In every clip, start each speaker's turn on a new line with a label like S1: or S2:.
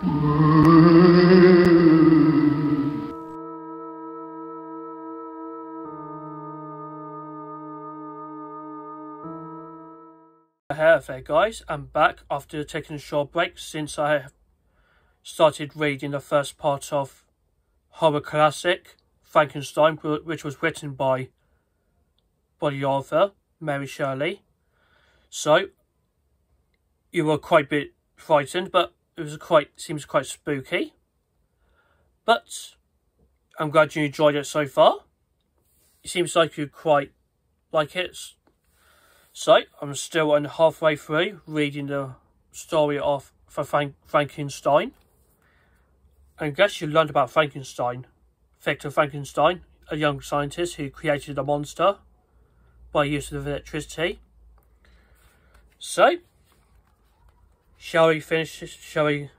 S1: Hello there guys, I'm back after taking a short break since I have started reading the first part of horror classic Frankenstein, which was written by the author, Mary Shelley. So, you were quite a bit frightened, but it was seems quite spooky. But I'm glad you enjoyed it so far. It seems like you quite like it. So, I'm still halfway through reading the story of Frankenstein. I guess you learned about Frankenstein. Victor Frankenstein, a young scientist who created a monster by use of electricity. So, shall I finish the story?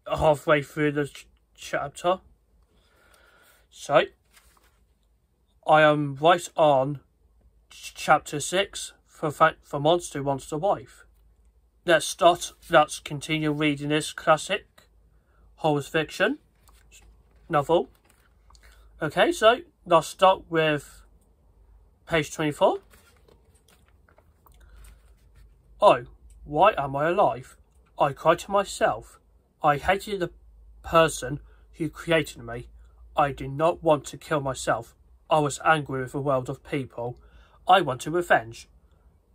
S1: Halfway through the chapter. So, I am right on chapter 6 for Monster Wants to Wife. Let's continue reading this classic horror fiction novel. Okay, so let's start with page 24. Oh, why am I alive? I cried to myself. I hated the person who created me. I did not want to kill myself. I was angry with the world of people. I wanted revenge.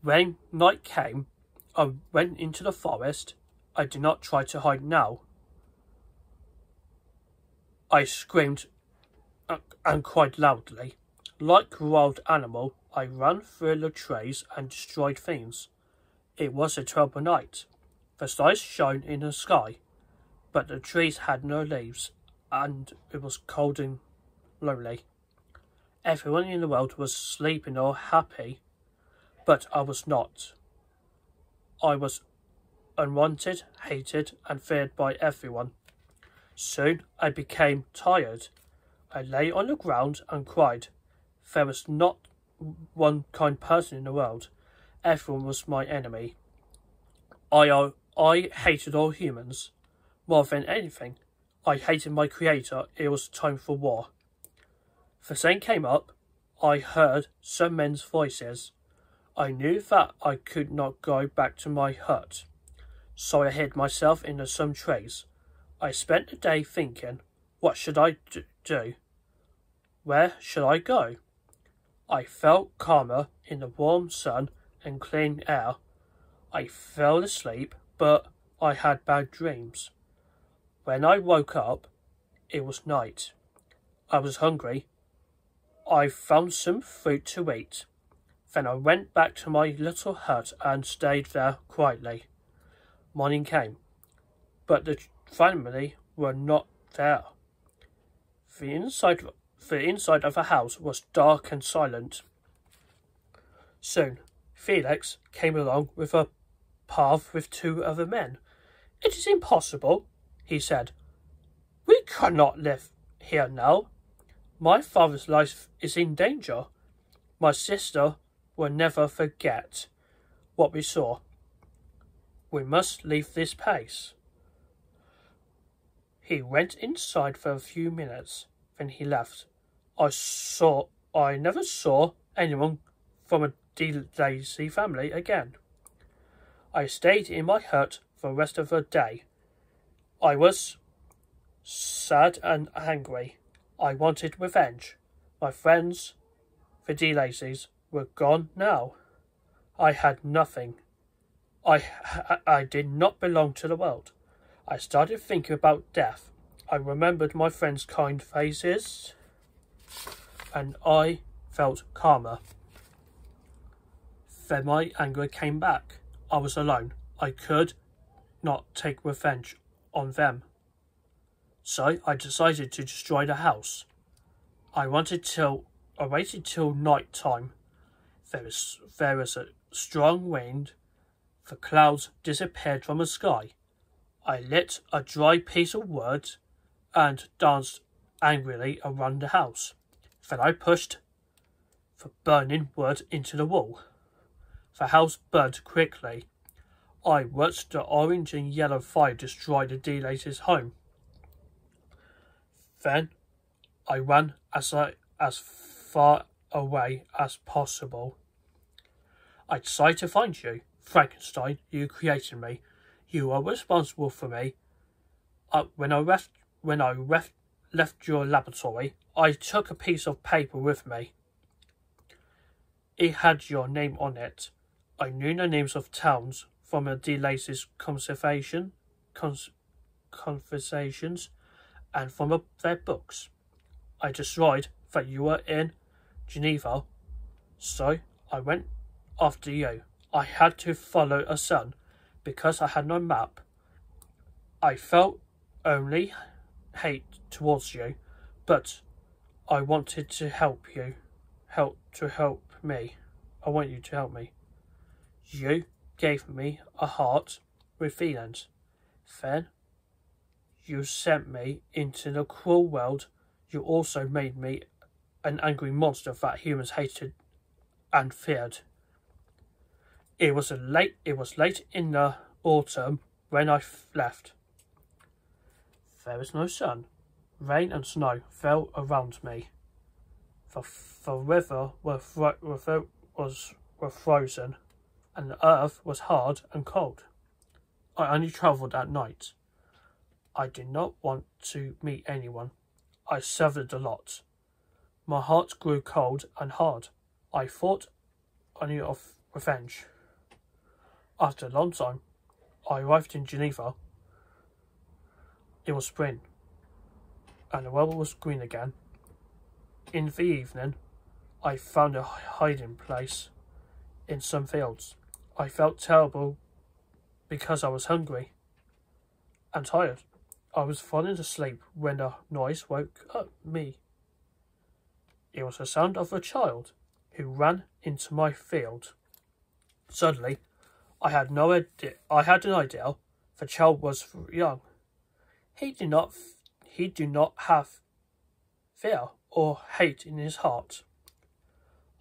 S1: When night came, I went into the forest. I did not try to hide now. I screamed and cried loudly. Like a wild animal, I ran through the trees and destroyed things. It was a terrible night. The stars shone in the sky, but the trees had no leaves, and it was cold and lonely. Everyone in the world was sleeping or happy, but I was not. I was unwanted, hated, and feared by everyone. Soon I became tired. I lay on the ground and cried. There was not one kind person in the world. Everyone was my enemy. I hated all humans. More than anything, I hated my creator. It was time for war. The sun came up. I heard some men's voices. I knew that I could not go back to my hut, so I hid myself in some trees. I spent the day thinking, what should I do? Where should I go? I felt calmer in the warm sun and clean air. I fell asleep, but I had bad dreams. When I woke up, it was night. I was hungry. I found some fruit to eat. Then I went back to my little hut and stayed there quietly. Morning came, but the family were not there. The inside of the house was dark and silent. Soon, Felix came along with a path with two other men. It is impossible, he said. We cannot live here now. My father's life is in danger. My sister will never forget what we saw. We must leave this place. He went inside for a few minutes, then he left. I never saw anyone from a Daisy family again. I stayed in my hut for the rest of the day. I was sad and angry. I wanted revenge. My friends, the D-Lacies, were gone now. I had nothing. I did not belong to the world. I started thinking about death. I remembered my friends' kind faces, and I felt calmer. Then my anger came back. I was alone. I could not take revenge on them. So I decided to destroy the house. I waited till night time. There was a strong wind. The clouds disappeared from the sky. I lit a dry piece of wood and danced angrily around the house. Then I pushed the burning wood into the wall. The house burned quickly. I watched the orange and yellow fire destroy the Belated's home. Then I ran as far away as possible. I decided to find you. Frankenstein, you created me. You are responsible for me. When I left your laboratory, I took a piece of paper with me. It had your name on it. I knew the names of towns from the Belated's conversations and from their books. I destroyed that you were in Geneva, so I went after you. I had to follow a sun because I had no map. I felt only hate towards you, but I wanted to help you. I want you to help me. You gave me a heart with feelings. Then you sent me into the cruel world. You also made me an angry monster that humans hated and feared. It was late in the autumn when I left. There was no sun. Rain and snow fell around me. The river was frozen, and the earth was hard and cold. I only travelled at night. I did not want to meet anyone. I suffered a lot. My heart grew cold and hard. I thought only of revenge. After a long time, I arrived in Geneva. It was spring, and the weather was green again. In the evening, I found a hiding place in some fields. I felt terrible because I was hungry and tired. I was falling asleep when a noise woke up me. It was the sound of a child who ran into my field. Suddenly, I had an idea. The child was young. He did not have fear or hate in his heart.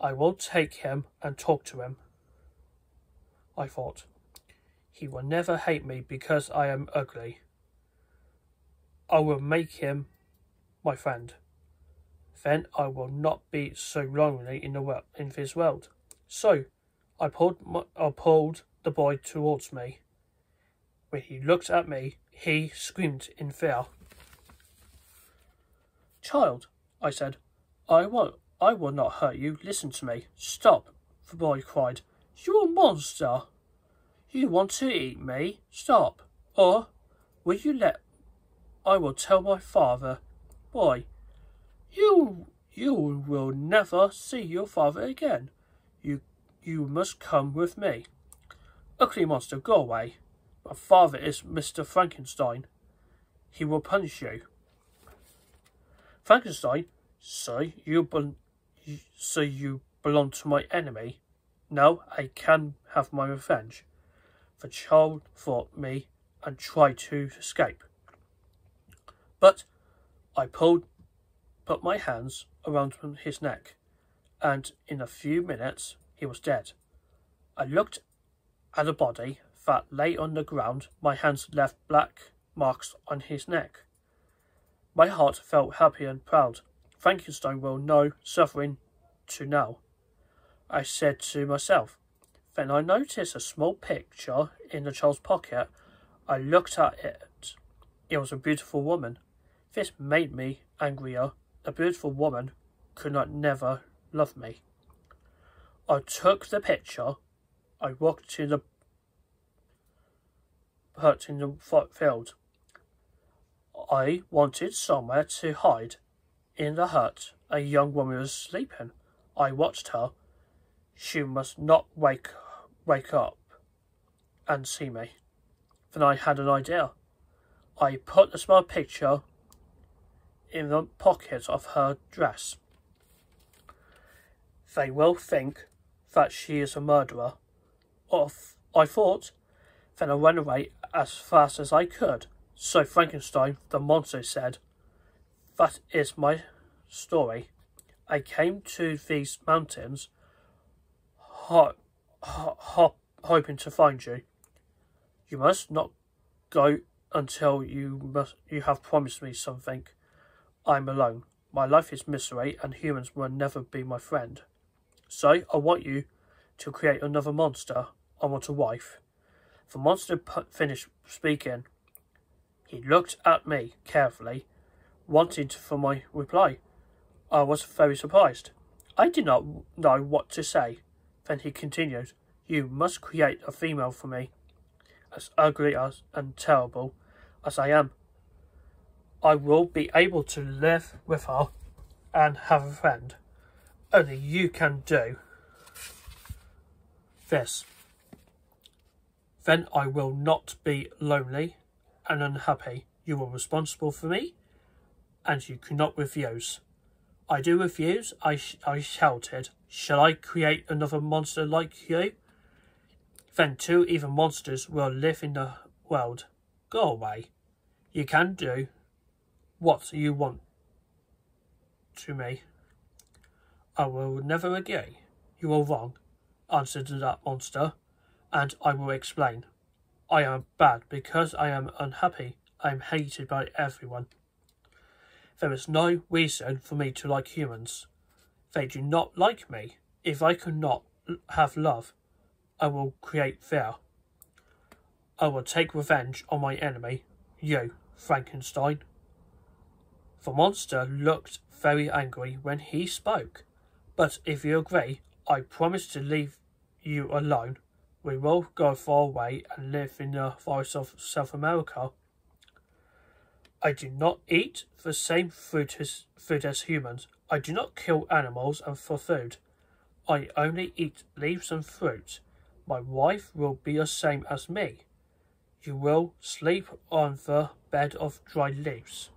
S1: I will take him and talk to him. I thought, he will never hate me because I am ugly. I will make him my friend. Then I will not be so lonely in this world. So I pulled the boy towards me. When he looked at me, he screamed in fear. Child, I said, I will not hurt you. Listen to me. Stop, the boy cried. You're a monster. You want to eat me? Stop, or will you let... I will tell my father. Boy, you will never see your father again. You must come with me. Ugly monster, go away. My father is Mr. Frankenstein. He will punish you. Frankenstein, so you belong to my enemy. Now I can have my revenge. The child fought me and tried to escape. But I put my hands around his neck, and in a few minutes he was dead. I looked at the body that lay on the ground. My hands left black marks on his neck. My heart felt happy and proud. Frankenstein will know suffering to now, I said to myself. Then I noticed a small picture in the child's pocket. I looked at it. It was a beautiful woman. This made me angrier. A beautiful woman could not never love me. I took the picture. I walked in the field. I wanted somewhere to hide. In the hut, a young woman was sleeping. I watched her. She must not wake up and see me. Then I had an idea. I put the small picture in the pocket of her dress. They will think that she is a murderer. I thought. Then I ran away as fast as I could. So Frankenstein, the monster, said, that is my story. I came to these mountains hoping to find you. You must not go until you have promised me something. I'm alone. My life is misery, and humans will never be my friend. So I want you to create another monster. I want a wife." The monster finished speaking. He looked at me carefully, wanting for my reply. I was very surprised. I did not know what to say. Then he continued, "You must create a female for me, as ugly and terrible as I am. I will be able to live with her and have a friend. Only you can do this. Then I will not be lonely and unhappy. You are responsible for me, and you cannot refuse." "I do refuse," I shouted. "Shall I create another monster like you? Then 2 evil monsters will live in the world. Go away. You can do what you want to me." "I will never agree. You are wrong," answered that monster, "and I will explain. I am bad because I am unhappy. I am hated by everyone. There is no reason for me to like humans. They do not like me. If I cannot have love, I will create fear. I will take revenge on my enemy, you, Frankenstein." The monster looked very angry when he spoke. "But if you agree, I promise to leave you alone. We will go far away and live in the forests of South America. I do not eat the same food as humans. I do not kill animals for food. I only eat leaves and fruit. My wife will be the same as me. You will sleep on the bed of dry leaves.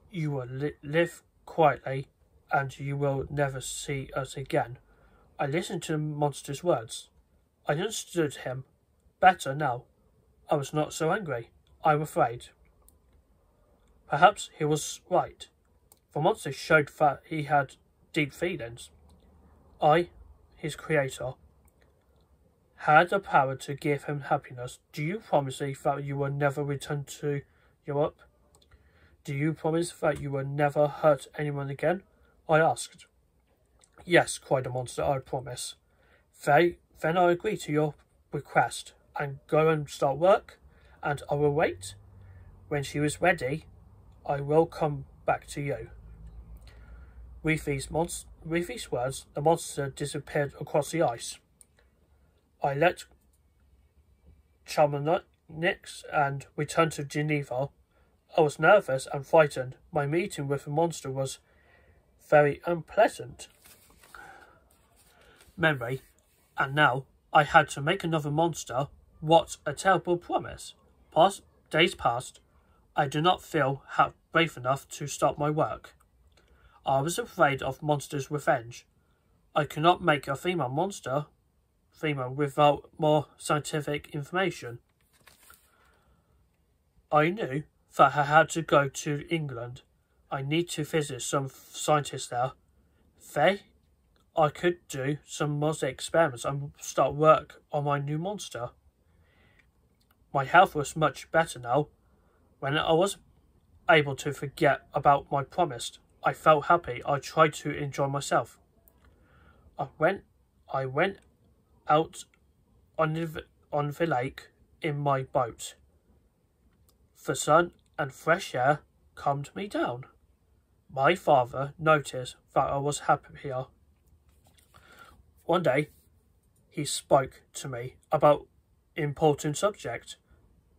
S1: You will live quietly, and you will never see us again." I listened to the monster's words. I understood him better now. I was not so angry. I'm afraid. Perhaps he was right. The monster showed that he had deep feelings. I, his creator, had the power to give him happiness. "Do you promise me that you will never return to Europe? Do you promise that you will never hurt anyone again?" I asked. "Yes," cried the monster, "I promise." Then I agree to your request and go and start work, and I will wait. When she is ready, I will come back to you." With these words, the monster disappeared across the ice. I let Chamonix and returned to Geneva. I was nervous and frightened. My meeting with the monster was very unpleasant memory, and now I had to make another monster. What a terrible promise. Days passed. I did not feel brave enough to start my work. I was afraid of monsters' revenge. I could not make a female monster without more scientific information. I knew that I had to go to England. I need to visit some scientists there. I could do some more experiments and start work on my new monster. My health was much better now. When I was able to forget about my promise, I felt happy. I tried to enjoy myself. I went out on the lake in my boat. The sun and fresh air calmed me down. My father noticed that I was happier. One day, he spoke to me about important subject.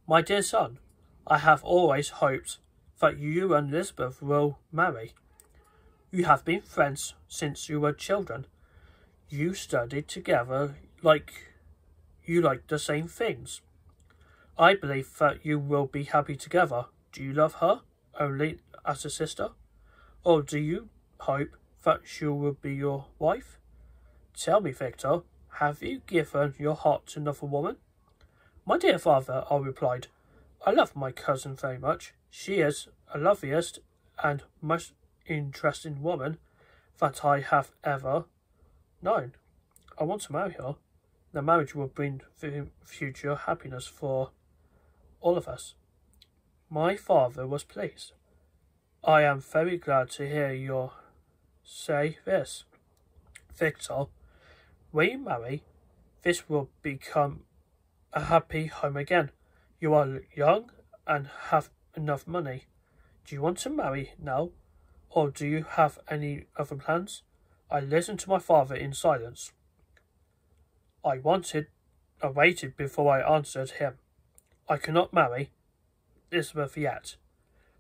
S1: "My dear son, I have always hoped that you and Elizabeth will marry. You have been friends since you were children. You studied together you like the same things. I believe that you will be happy together. Do you love her only as a sister? Or do you hope that she will be your wife? Tell me, Victor, have you given your heart to another woman?" "My dear father," I replied, "I love my cousin very much. She is the loveliest and most interesting woman that I have ever known. I want to marry her." The marriage will bring future happiness for all of us. My father was pleased. I am very glad to hear you say this. Victor, when you marry, this will become a happy home again. You are young and have enough money. Do you want to marry now, or do you have any other plans? I listened to my father in silence. I waited before I answered him. I cannot marry Elizabeth yet.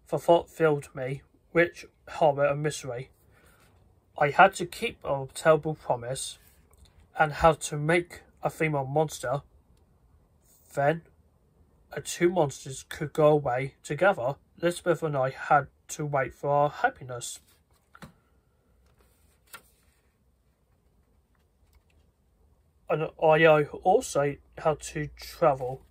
S1: The thought filled me with horror and misery. I had to keep a terrible promise, and had to make a female monster. Then, the two monsters could go away together. Elizabeth and I had to wait for our happiness. And I also had to travel,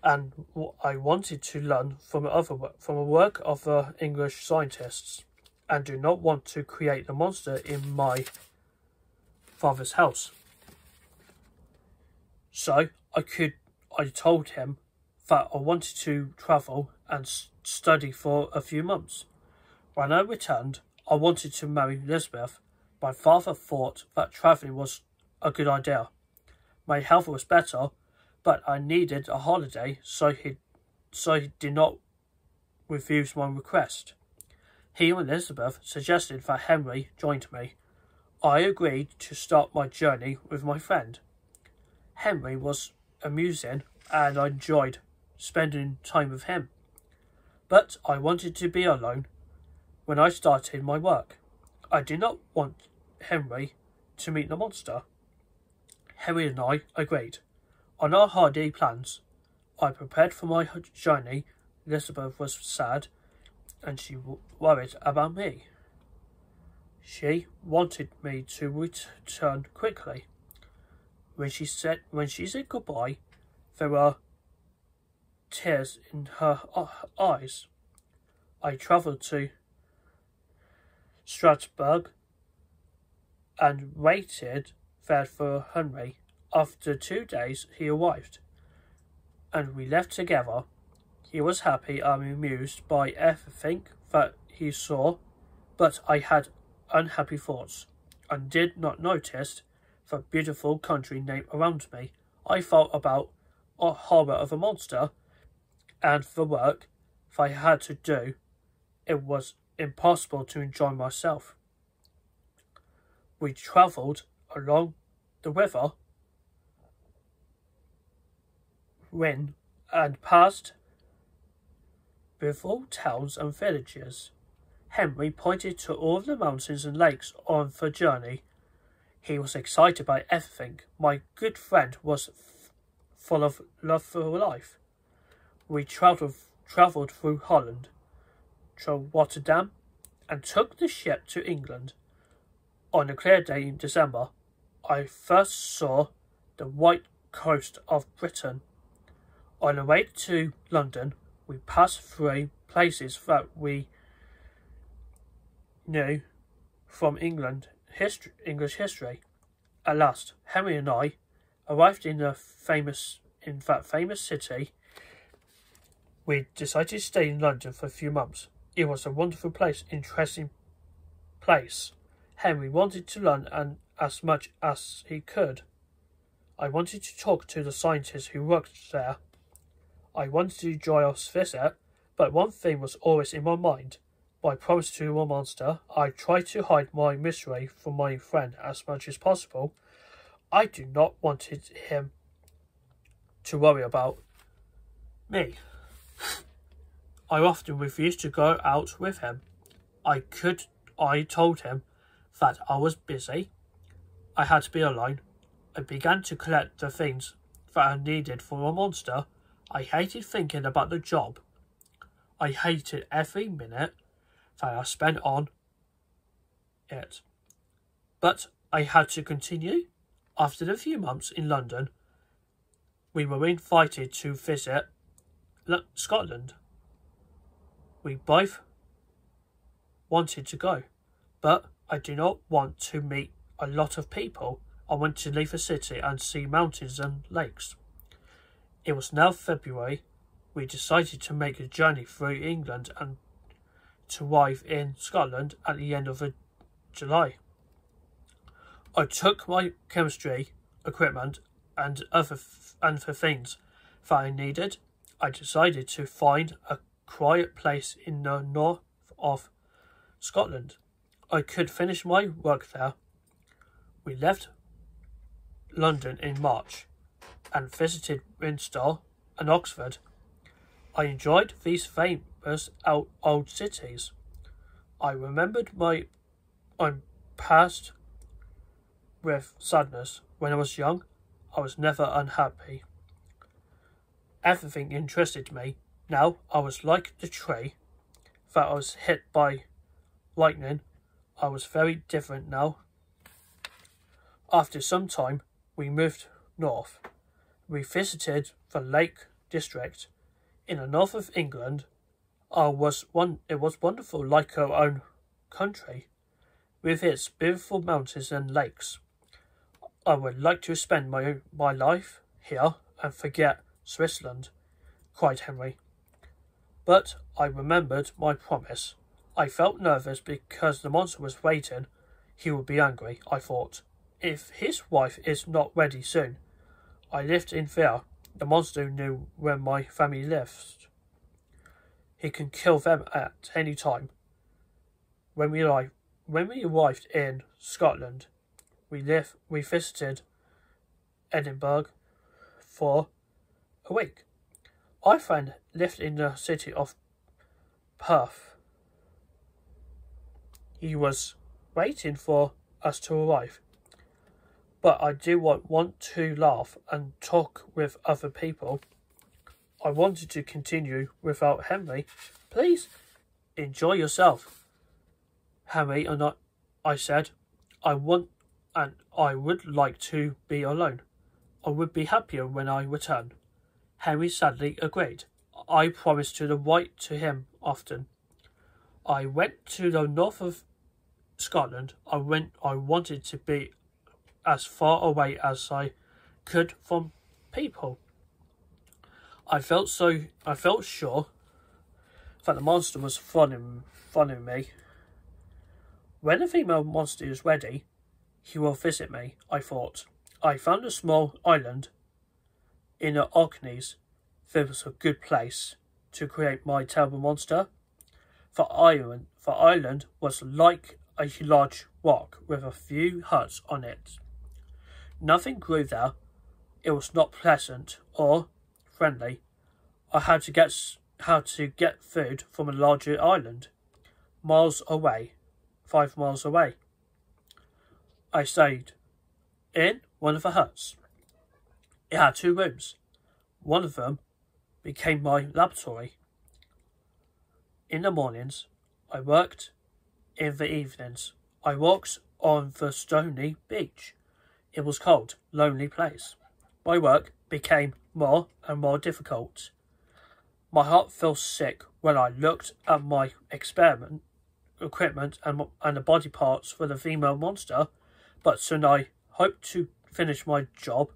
S1: and I wanted to learn from a work of the English scientists, and do not want to create a monster in my father's house. So I told him that I wanted to travel and study for a few months. When I returned, I wanted to marry Elizabeth. My father thought that travelling was a good idea. My health was better, but I needed a holiday, so he did not refuse my request. He and Elizabeth suggested that Henry joined me. I agreed to start my journey with my friend. Henry was amusing, and I enjoyed spending time with him. But I wanted to be alone when I started my work. I did not want Henry to meet the monster. Henry and I agreed on our holiday plans. I prepared for my journey. Elizabeth was sad, and she worried about me. She wanted me to return quickly. When she said goodbye, there were tears in her eyes. I travelled to Strasbourg and waited there for Henry. After 2 days he arrived, and we left together. He was happy and amused by everything that he saw, but I had unhappy thoughts, and did not notice the beautiful country around me. I thought about the horror of a monster, and the work that I had to do. It was impossible to enjoy myself. We travelled along the river Rin and passed beautiful towns and villages. Henry pointed to all the mountains and lakes on the journey. He was excited by everything. My good friend was full of love for life. We travelled through Holland, to Rotterdam, and took the ship to England. On a clear day in December, I first saw the white coast of Britain. On the way to London, we passed through places that we knew from English history. At last, Henry and I arrived in that famous city. We decided to stay in London for a few months. It was a wonderful place, interesting place. Henry wanted to learn as much as he could. I wanted to talk to the scientists who worked there. I wanted to enjoy our visit, but one thing was always in my mind. My promise to a monster. I tried to hide my misery from my friend as much as possible. I do not wanted him to worry about me. I often refused to go out with him. I told him that I was busy. I had to be alone. I began to collect the things that I needed for a monster. I hated thinking about the job. I hated every minute that I spent on it. But I had to continue. After the few months in London, we were invited to visit Scotland. We both wanted to go, but I do not want to meet a lot of people. I wanted to leave the city and see mountains and lakes. It was now February. We decided to make a journey through England and to arrive in Scotland at the end of July. I took my chemistry equipment and other things that I needed. I decided to find a quiet place in the north of Scotland. I could finish my work there. We left London in March and visited Windsor and Oxford. I enjoyed these famous old cities. I remembered my own past with sadness. When I was young, I was never unhappy. Everything interested me. Now I was like the tree that was hit by lightning. I was very different now. After some time, we moved north. We visited the Lake District in the north of England. It was wonderful, like our own country, with its beautiful mountains and lakes. I would like to spend my life here and forget Switzerland, cried Henry. But I remembered my promise. I felt nervous because the monster was waiting. He would be angry, I thought, if his wife is not ready soon. I lived in fear. The monster knew where my family lived. He can kill them at any time. When we arrived in Scotland, we visited Edinburgh for a week. Our friend lived in the city of Perth. He was waiting for us to arrive. But I did want to laugh and talk with other people. I wanted to continue without Henry. Please, enjoy yourself, Henry, and I said, I would like to be alone. I would be happier when I return. Henry sadly agreed. I promised to write to him often. I went to the north of Scotland. I wanted to be as far away as I could from people. I felt sure that the monster was following me. When the female monster is ready, he will visit me, I thought. I found a small island in the Orkneys. This was a good place to create my terrible monster. The island was like a large rock with a few huts on it. Nothing grew there. It was not pleasant or friendly. I had to get food from a larger island, 5 miles away. I stayed in one of the huts. It had 2 rooms. One of them became my laboratory. In the mornings, I worked. In the evenings, I walked on the stony beach. It was a cold, lonely place. My work became more and more difficult. My heart felt sick when I looked at my equipment and the body parts for the female monster, but soon I hoped to finish my job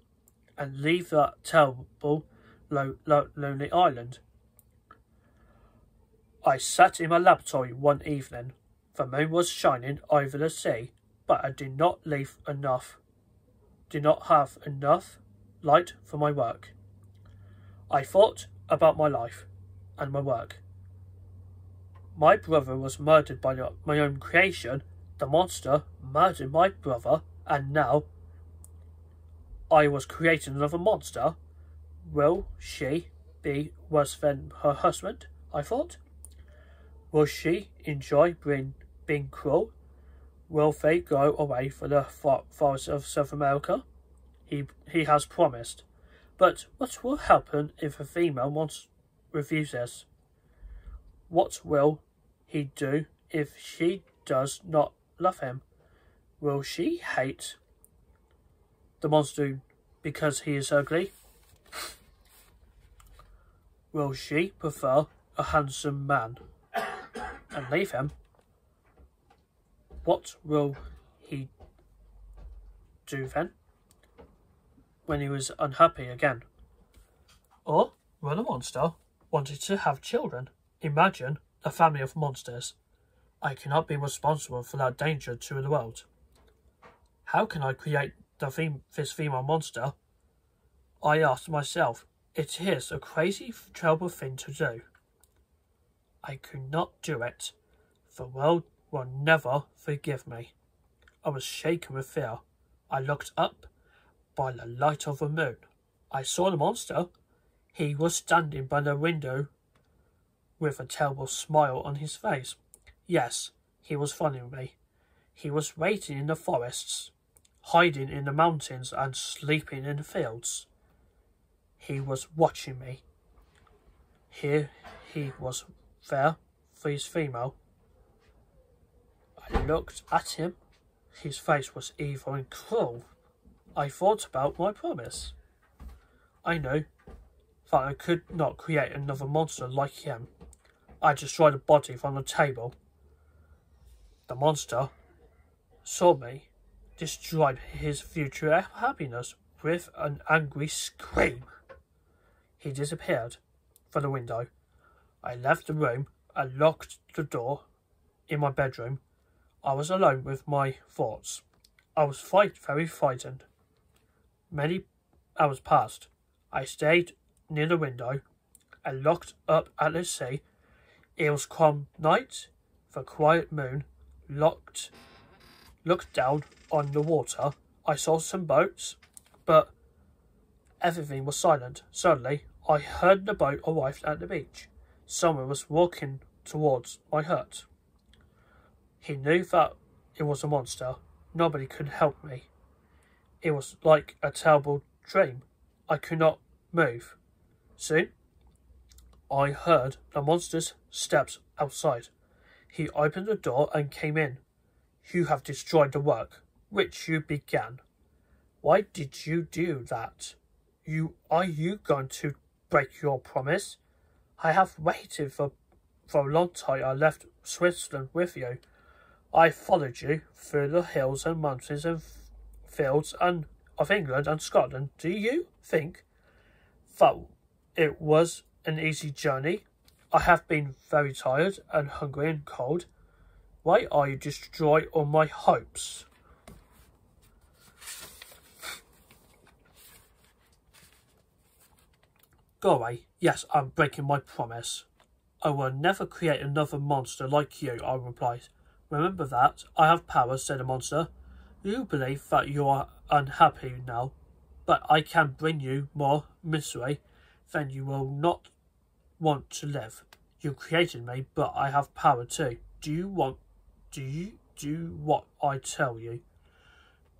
S1: and leave that terrible, lonely island. I sat in my laboratory one evening. The moon was shining over the sea, but I did not have enough light for my work. I thought about my life and my work. My brother was murdered by my own creation. The monster murdered my brother, and now I was creating another monster. Will she be worse than her husband? I thought. Will she enjoy being cruel? Will they go away for the forests of South America? He has promised. But what will happen if a female refuses? What will he do if she does not love him? Will she hate the monster because he is ugly? Will she prefer a handsome man and leave him? What will he do then? when he was unhappy again. Or when a monster wanted to have children. Imagine a family of monsters. I cannot be responsible for that danger to the world. How can I create this female monster? I asked myself. It is a crazy, terrible thing to do. I could not do it. The world will never forgive me. I was shaken with fear. I looked up. By the light of the moon, I saw the monster. He was standing by the window with a terrible smile on his face. Yes, he was following me. He was waiting in the forests, hiding in the mountains and sleeping in the fields. He was watching me. Here he was there for his female. I looked at him. His face was evil and cruel. I thought about my promise. I knew that I could not create another monster like him. I destroyed the body from the table. The monster saw me, destroyed his future happiness with an angry scream. He disappeared from the window. I left the room and locked the door in my bedroom. I was alone with my thoughts. I was very frightened. Many hours passed. I stayed near the window and looked up at the sea. It was calm night. The quiet moon looked down on the water. I saw some boats, but everything was silent. Suddenly, I heard the boat arrived at the beach. Someone was walking towards my hut. He knew that it was a monster. Nobody could help me. It was like a terrible dream. I could not move. Soon, I heard the monster's steps outside. He opened the door and came in. You have destroyed the work which you began. Why did you do that? Are you going to break your promise? I have waited for a long time. I left Switzerland with you. I followed you through the hills and mountains and fields of England and Scotland. Do you think that it was an easy journey? I have been very tired and hungry and cold. Why are you destroying all my hopes? Go away. Yes, I'm breaking my promise. I will never create another monster like you, I replied. Remember that. I have power, said the monster. You believe that you are unhappy now, but I can bring you more misery, then you will not want to live. You created me, but I have power too. Do you do what I tell you?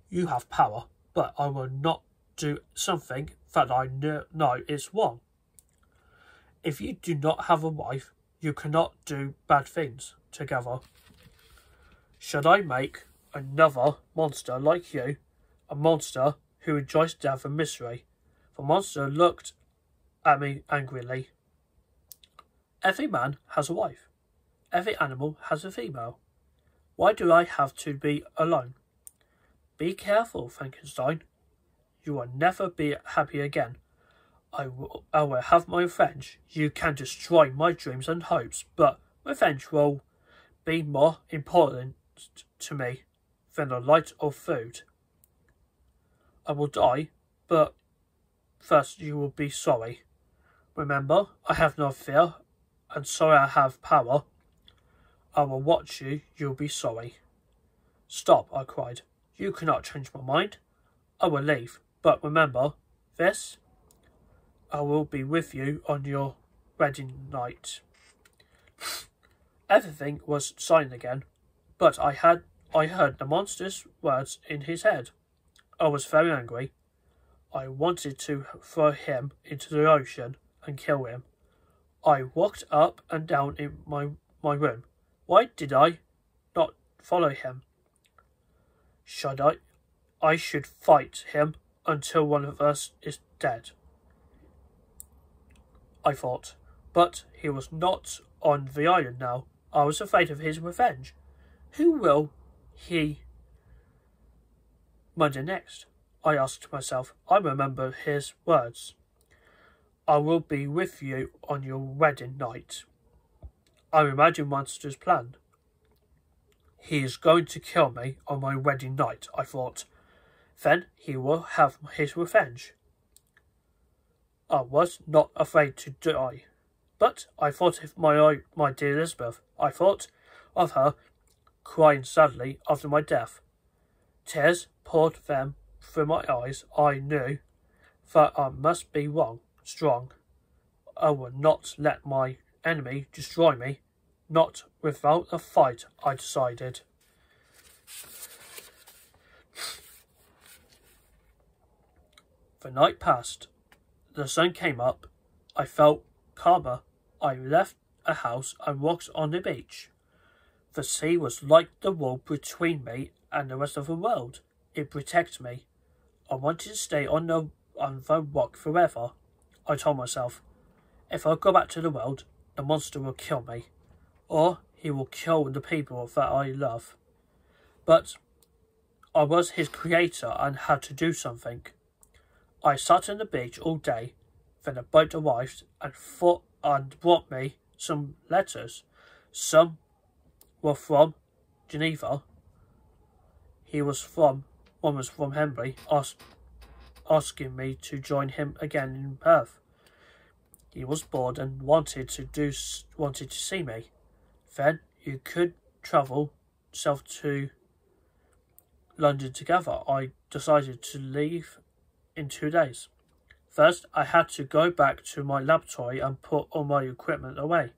S1: You have power, but I will not do something that I know is wrong. If you do not have a wife, you cannot do bad things together. Should I make another monster like you, a monster who enjoys death and misery? The monster looked at me angrily. Every man has a wife. Every animal has a female. Why do I have to be alone? Be careful, Frankenstein. You will never be happy again. I will have my revenge. You can destroy my dreams and hopes, but revenge will be more important to me than the light of food. I will die, but first you will be sorry. Remember, I have no fear, and so I have power. I will watch you, you'll be sorry. Stop, I cried. You cannot change my mind. I will leave, but remember this. I will be with you on your wedding night. Everything was silent again, but I heard the monster's words in his head. I was very angry. I wanted to throw him into the ocean and kill him. I walked up and down in my room. Why did I not follow him? I should fight him until one of us is dead, I thought. But he was not on the island now. I was afraid of his revenge. Who will he murder next? I asked myself. I remember his words. I will be with you on your wedding night. I imagined Monster's plan. He is going to kill me on my wedding night, I thought. Then he will have his revenge. I was not afraid to die, but I thought of my dear Elizabeth. I thought of her crying sadly after my death. Tears poured them through my eyes. I knew that I must be strong. I would not let my enemy destroy me, not without a fight, I decided. The night passed. The sun came up. I felt calmer. I left a house and walked on the beach. The sea was like the wall between me and the rest of the world. It protected me. I wanted to stay on the rock forever. I told myself, if I go back to the world, the monster will kill me, or he will kill the people that I love. But I was his creator and had to do something. I sat on the beach all day. Then a boat arrived and brought me some letters. Some were from Geneva. One was from Henry, asking me to join him again in Perth. He was bored and wanted to see me. Then you could travel south to London together. I decided to leave in 2 days. First, I had to go back to my laboratory and put all my equipment away.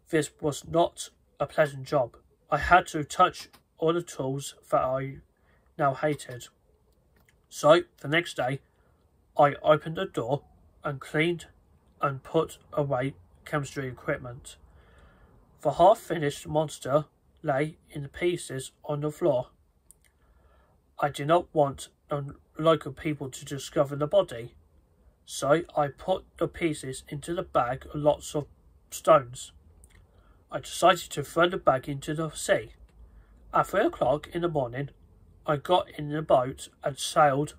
S1: This was not a pleasant job. I had to touch all the tools that I now hated. So, the next day, I opened the door and cleaned and put away chemistry equipment. The half-finished monster lay in pieces on the floor. I did not want local people to discover the body, so I put the pieces into the bag of lots of stones. I decided to throw the bag into the sea. At 3 o'clock in the morning, I got in the boat and sailed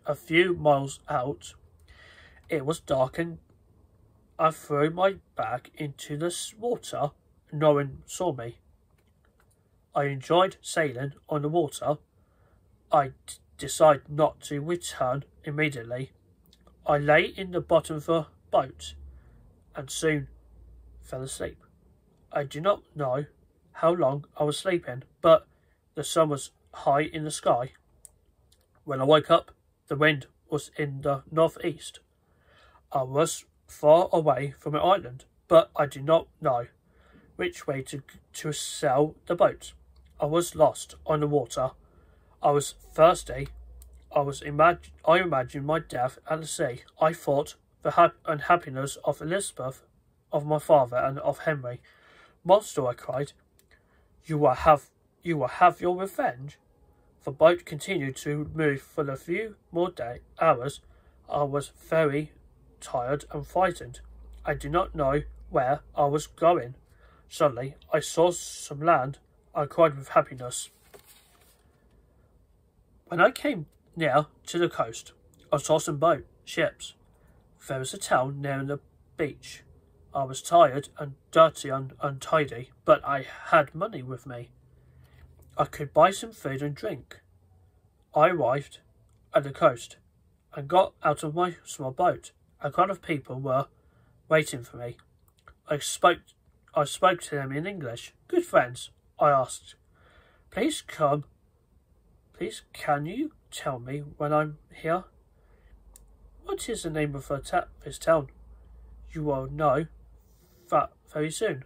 S1: a few miles out. It was dark and I threw my bag into the water. No one saw me. I enjoyed sailing on the water. I decided not to return immediately. I lay in the bottom of the boat and soon fell asleep. I do not know how long I was sleeping, but the sun was high in the sky. When I woke up, the wind was in the northeast. I was far away from the island, but I did not know which way to sail the boat. I was lost on the water. I was thirsty. I imagined my death at the sea. I thought the unhappiness of Elizabeth, of my father, and of Henry. Monster, I cried, you will have your revenge. The boat continued to move for a few more hours. I was very tired and frightened. I did not know where I was going. Suddenly, I saw some land. I cried with happiness. When I came near to the coast, I saw some ships. There was a town near the beach. I was tired and dirty and untidy, but I had money with me. I could buy some food and drink. I arrived at the coast and got out of my small boat. A crowd of people were waiting for me. I spoke to them in English. Good friends, I asked. Please, can you tell me when I'm here? What is the name of this town? You will know that very soon,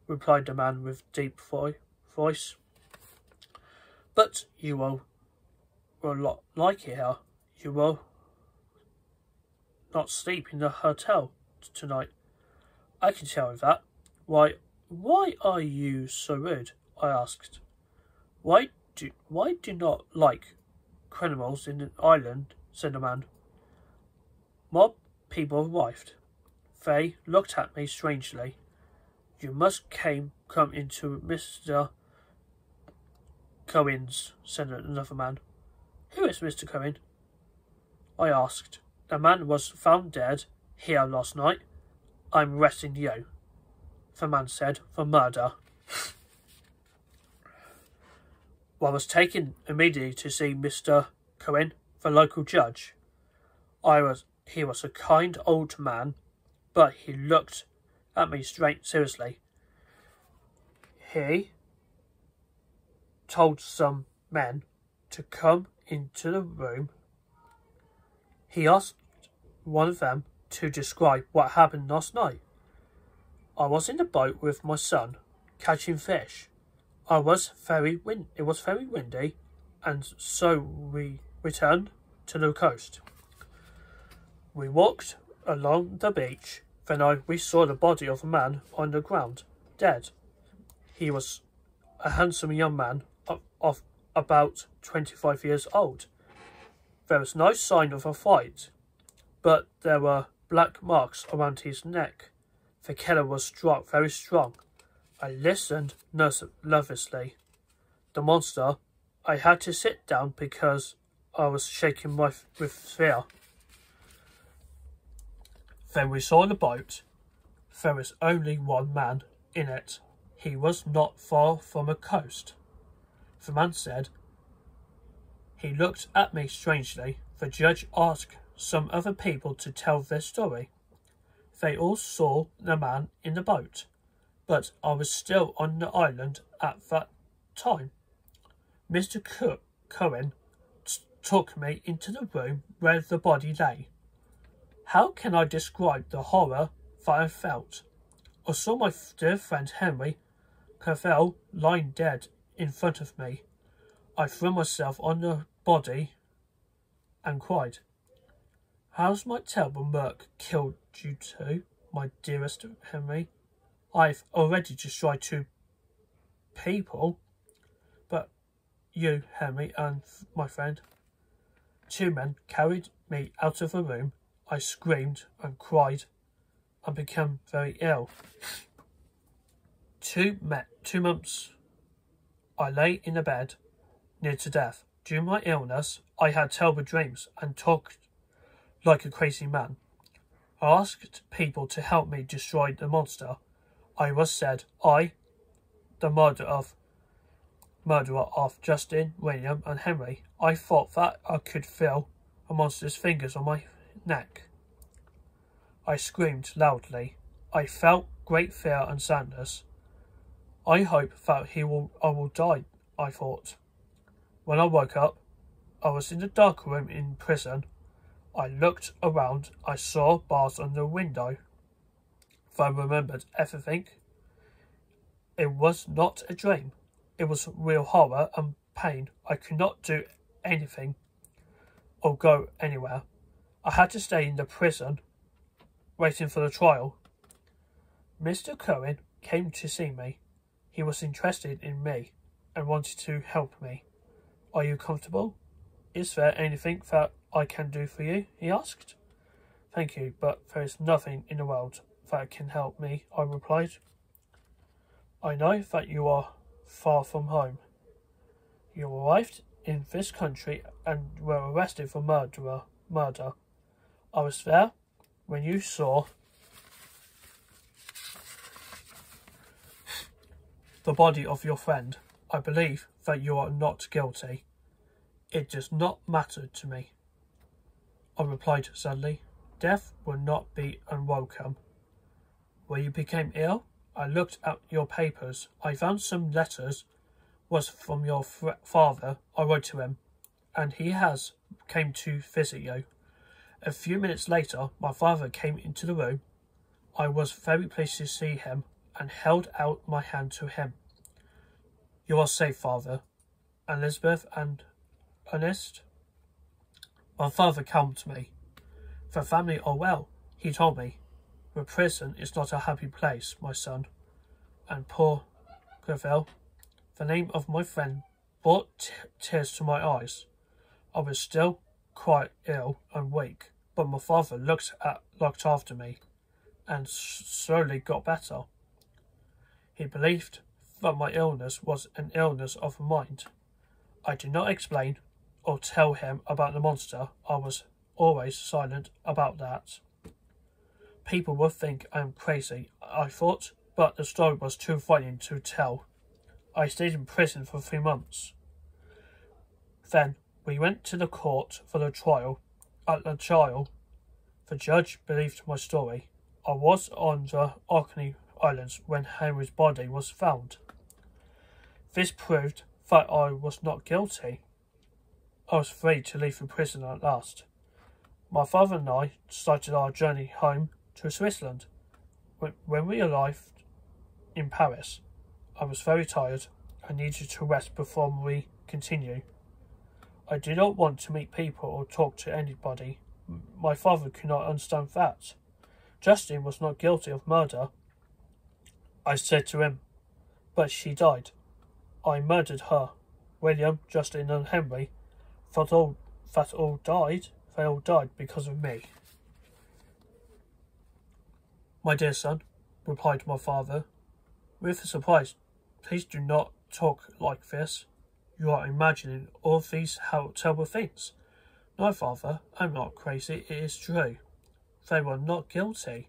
S1: replied the man with deep voice. But you will not like it here. You will not sleep in the hotel tonight. I can tell you that. Why are you so rude? I asked. Why do not like criminals in the island? Said the man. More people arrived. They looked at me strangely. You must come into Mr. Cohen's, said another man. Who is Mr. Cohen? I asked. The man was found dead here last night. I'm arresting you, the man said, for murder. I was taken immediately to see Mr. Cohen, the local judge. He was a kind old man, but he looked at me straight seriously. He told some men to come into the room. He asked one of them to describe what happened last night. I was in the boat with my son, catching fish. It was very windy, and so we returned to the coast. We walked along the beach. Then we saw the body of a man on the ground, dead. He was a handsome young man of about 25 years old. There was no sign of a fight, but there were black marks around his neck. The killer was very strong. I listened nervously. The monster. I had to sit down because I was shaking with fear. Then we saw the boat. There was only one man in it. He was not far from the coast. The man said. He looked at me strangely. The judge asked some other people to tell their story. They all saw the man in the boat, but I was still on the island at that time. Mr. Cohen took me into the room where the body lay. How can I describe the horror that I felt? I saw my dear friend Henry Cavell lying dead in front of me. I threw myself on the body and cried. How's my terrible murk killed you too, my dearest Henry? I've already destroyed 2 people, but you, Henry, and my friend. 2 men carried me out of the room. I screamed and cried and became very ill. 2 months I lay in a bed near to death. During my illness, I had terrible dreams and talked like a crazy man. I asked people to help me destroy the monster. I was said, the murderer of Justin, William and Henry. I thought that I could feel a monster's fingers on my neck. I screamed loudly. I felt great fear and sadness. I hope that I will die, I thought. When I woke up, I was in the dark room in prison. I looked around. I saw bars on the window. I remembered everything. It was not a dream. It was real horror and pain. I could not do anything or go anywhere. I had to stay in the prison, waiting for the trial. Mr. Cohen came to see me. He was interested in me and wanted to help me. Are you comfortable? Is there anything that I can do for you? He asked. Thank you, but there is nothing in the world that can help me, I replied. I know that you are far from home. You arrived in this country and were arrested for murder. I was there when you saw the body of your friend. I believe that you are not guilty. It does not matter to me, I replied sadly. Death will not be unwelcome. When you became ill, I looked at your papers. I found some letters was from your father. I wrote to him, and he came to visit you. A few minutes later, my father came into the room. I was very pleased to see him and held out my hand to him. You are safe, Father. Elizabeth and Ernest. My father calmed me. The family are well, he told me. The prison is not a happy place, my son. And poor Gravel, the name of my friend, brought tears to my eyes. I was still quite ill and weak, but my father looked after me and slowly got better. He believed that my illness was an illness of the mind. I did not explain. or tell him about the monster, I was always silent about that. People would think I am crazy, I thought, but the story was too frightening to tell. I stayed in prison for 3 months. Then we went to the court for the trial. At the trial, the judge believed my story. I was on the Orkney Islands when Henry's body was found. This proved that I was not guilty. I was free to leave the prison at last. My father and I started our journey home to Switzerland. When we arrived in Paris, I was very tired. I needed to rest before we continue. I did not want to meet people or talk to anybody. My father could not understand that. Justine was not guilty of murder. I said to him, but she died. I murdered her. William, Justine and Henry they all died because of me. My dear son, replied my father, with a surprise, please do not talk like this. You are imagining all these terrible things. No, father, I'm not crazy, it is true. They were not guilty,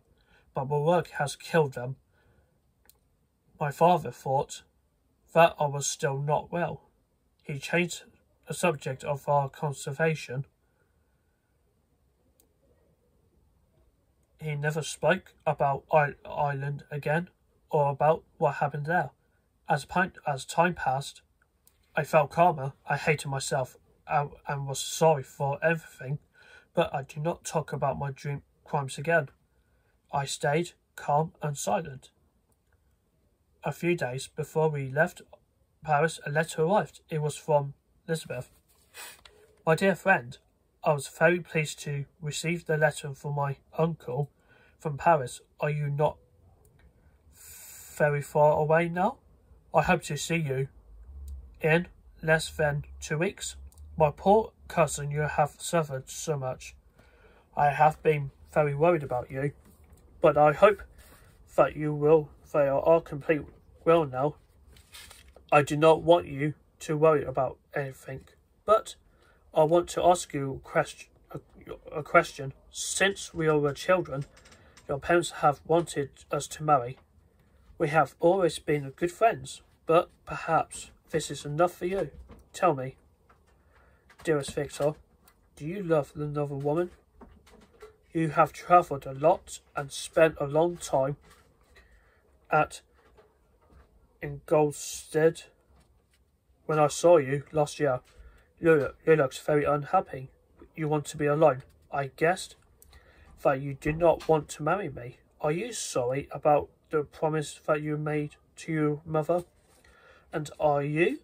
S1: but my work has killed them. My father thought that I was still not well. He changed the subject of our conversation. He never spoke about Ireland again, or about what happened there. As time passed, I felt calmer. I hated myself and was sorry for everything, but I did not talk about my dream crimes again. I stayed calm and silent. A few days before we left Paris, a letter arrived. It was from Elizabeth. My dear friend, I was very pleased to receive the letter from my uncle from Paris. Are you not very far away now? I hope to see you in less than 2 weeks. My poor cousin, you have suffered so much. I have been very worried about you, but I hope that they are complete well now. I do not want you to worry about anything, but I want to ask you a question. Since we were children, your parents have wanted us to marry. We have always been good friends, but perhaps this is enough for you. Tell me, dearest Victor, do you love another woman? You have travelled a lot and spent a long time in Goldstead. When I saw you last year, you looked very unhappy. You want to be alone. I guessed that you did not want to marry me. Are you sorry about the promise that you made to your mother? And are you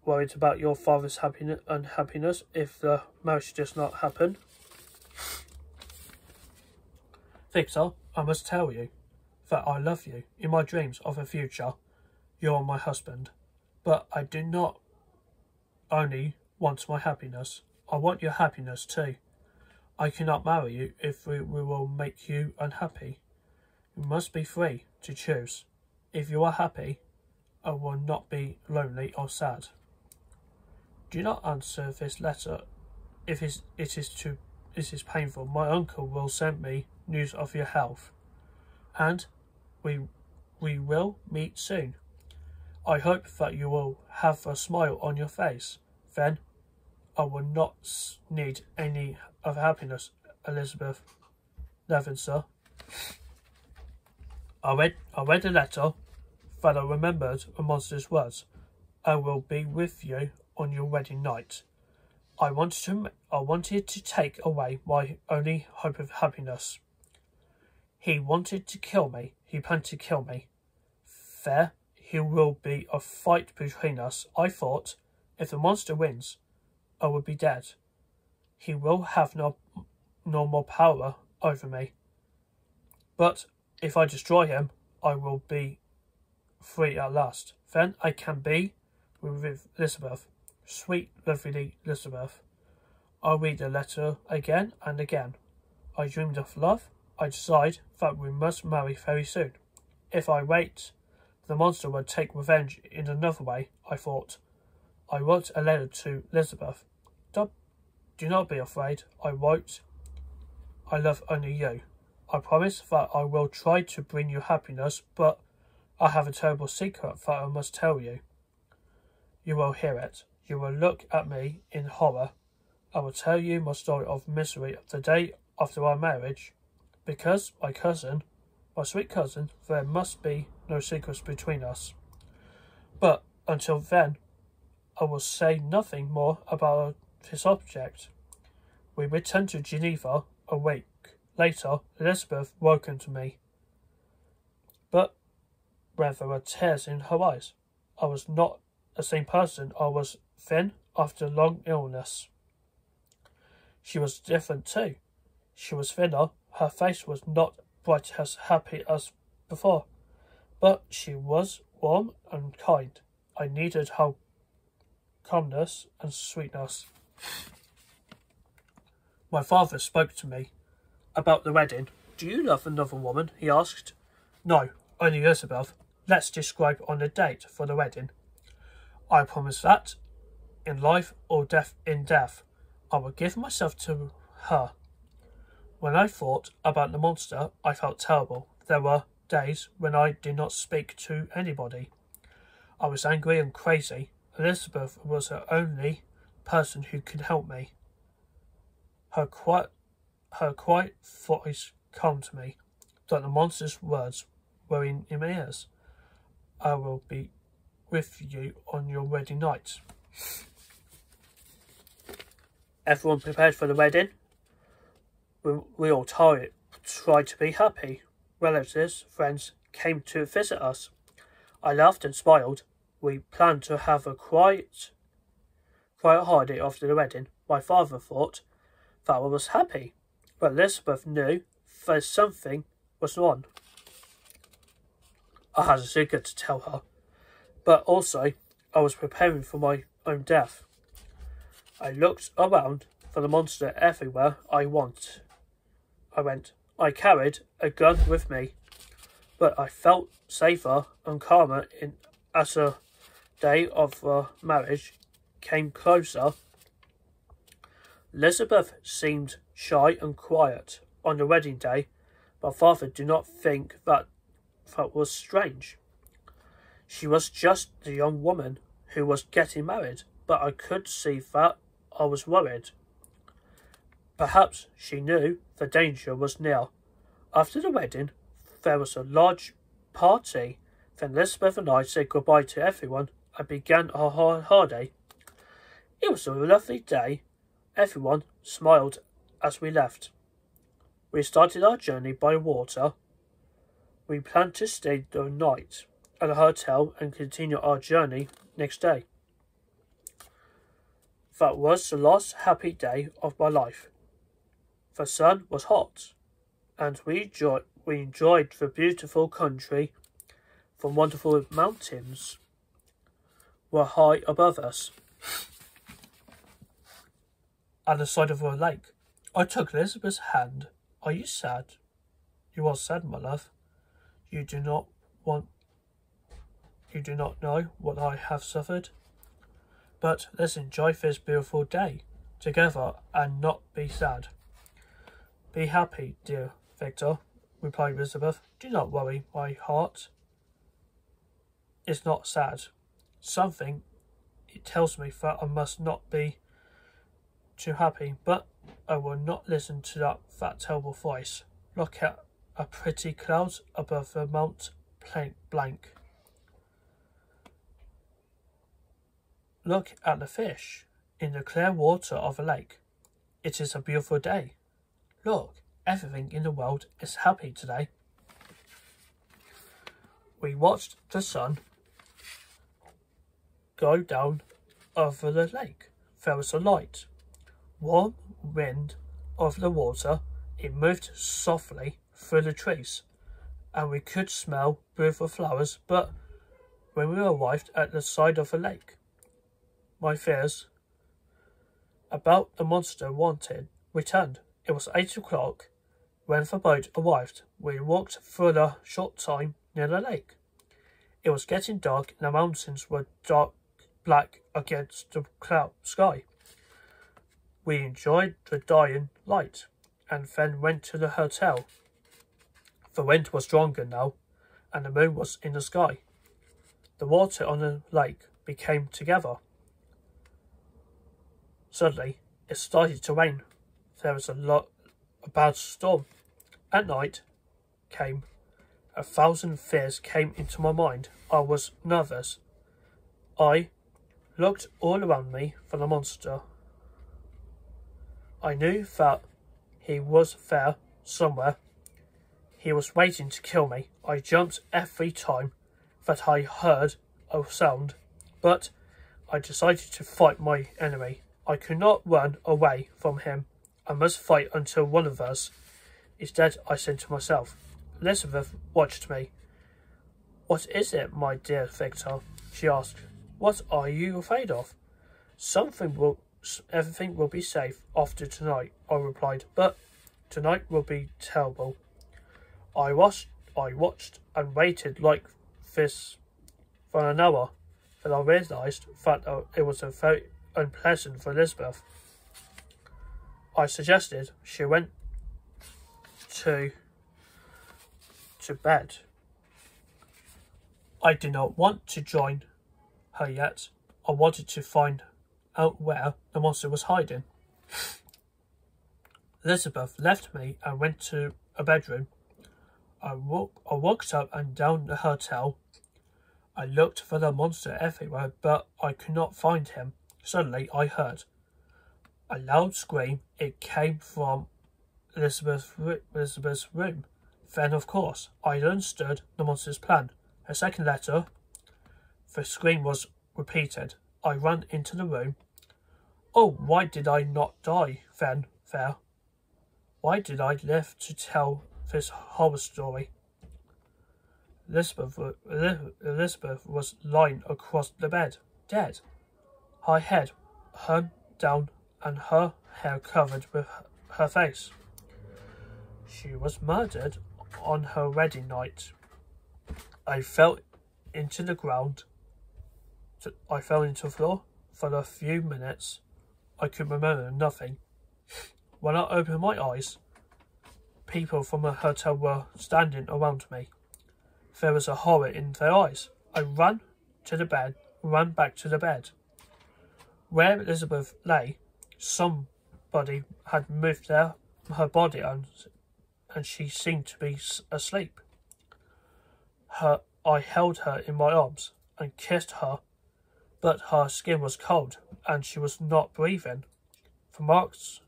S1: worried about your father's unhappiness if the marriage does not happen? Victor, I must tell you that I love you. In my dreams of the future, you are my husband. But I do not only want my happiness, I want your happiness too. I cannot marry you if we will make you unhappy. You must be free to choose. If you are happy, I will not be lonely or sad. Do not answer this letter if it is painful. My uncle will send me news of your health, and we will meet soon. I hope that you will have a smile on your face. Then I will not need any of happiness. Elizabeth Levinson. I read the letter, that I remembered a monster's words. I will be with you on your wedding night. I wanted to take away my only hope of happiness. He wanted to kill me. He planned to kill me. There will be a fight between us. I thought, if the monster wins, I would be dead. He will have no more power over me. But if I destroy him, I will be free at last. Then I can be with Elizabeth. Sweet, lovely Elizabeth. I read the letter again and again. I dreamed of love. I decide that we must marry very soon. If I wait, the monster will take revenge in another way, I thought. I wrote a letter to Elizabeth. Do not be afraid. I won't. I love only you. I promise that I will try to bring you happiness, but I have a terrible secret that I must tell you. You will hear it. You will look at me in horror. I will tell you my story of misery of the day after our marriage. Because, my sweet cousin, there must be no secrets between us. But until then, I will say nothing more about this object. We returned to Geneva a week later. Elizabeth woke to me, but where there were tears in her eyes. I was not the same person. I was thin after long illness. She was different too. She was thinner. Her face was not bright as happy as before, but she was warm and kind. I needed her calmness and sweetness. My father spoke to me about the wedding. Do you love another woman? He asked. No, only Elizabeth. Let's describe on the date for the wedding. I promise that, in life or in death, I will give myself to her. When I thought about the monster, I felt terrible. There were days when I did not speak to anybody. I was angry and crazy. Elizabeth was the only person who could help me. Her quiet voice calmed me, but the monster's words were in my ears. I will be with you on your wedding night. Everyone prepared for the wedding. We all tried to be happy. Relatives, friends came to visit us. I laughed and smiled. We planned to have a quiet holiday after the wedding. My father thought that I was happy, but Elizabeth knew that something was wrong. I had a secret to tell her, but also I was preparing for my own death. I looked around for the monster everywhere I went. I carried a gun with me, but I felt safer and calmer as the day of the marriage came closer. Elizabeth seemed shy and quiet on the wedding day. My father did not think that was strange. She was just the young woman who was getting married, but I could see that I was worried. Perhaps she knew the danger was near. After the wedding, there was a large party. Then Elizabeth and I said goodbye to everyone and began our holiday. It was a lovely day. Everyone smiled as we left. We started our journey by water. We planned to stay the night at a hotel and continue our journey next day. That was the last happy day of my life. The sun was hot, and we enjoyed the beautiful country. The wonderful mountains were high above us. At the side of a lake, I took Elizabeth's hand. Are you sad? You are sad, my love. You do not know what I have suffered. But let's enjoy this beautiful day together and not be sad. Be happy, dear Victor, replied Elizabeth. Do not worry, my heart is not sad. It tells me that I must not be too happy, but I will not listen to that terrible voice. Look at a pretty cloud above the Mount Blank. Look at the fish in the clear water of a lake. It is a beautiful day. Look, everything in the world is happy today. We watched the sun go down over the lake. There was a light, warm wind of the water. It moved softly through the trees, and we could smell beautiful flowers. But when we arrived at the side of the lake, my fears about the monster returned. It was 8 o'clock when the boat arrived. We walked for a short time near the lake. It was getting dark, and the mountains were dark black against the cloud sky. We enjoyed the dying light, and then went to the hotel. The wind was stronger now, and the moon was in the sky. The water on the lake became together. Suddenly, it started to rain. There was a bad storm. At night came. 1,000 fears came into my mind. I was nervous. I looked all around me for the monster. I knew that he was there somewhere. He was waiting to kill me. I jumped every time that I heard a sound, but I decided to fight my enemy. I could not run away from him. I must fight until one of us is dead, I said to myself. Elizabeth watched me. What is it, my dear Victor? She asked. What are you afraid of? Everything will be safe after tonight, I replied, but tonight will be terrible. I watched and waited like this for an hour, then I realised that it was very unpleasant for Elizabeth. I suggested she went to bed. I did not want to join her yet. I wanted to find out where the monster was hiding. Elizabeth left me and went to a bedroom. I walked up and down the hotel. I looked for the monster everywhere, but I could not find him. Suddenly, I heard a loud scream. It came from Elizabeth's room. Then, of course, I understood the monster's plan. A second later, the scream was repeated. I ran into the room. Oh, why did I not die then there? Why did I live to tell this horror story? Elizabeth was lying across the bed, dead. Her head hung down and her hair covered with her face. She was murdered on her wedding night. I fell into the ground. I fell into the floor. For a few minutes, I could remember nothing. When I opened my eyes, people from the hotel were standing around me. There was a horror in their eyes. I ran back to the bed. Where Elizabeth lay, somebody had moved her body and she seemed to be asleep. I held her in my arms and kissed her, but her skin was cold and she was not breathing. The marks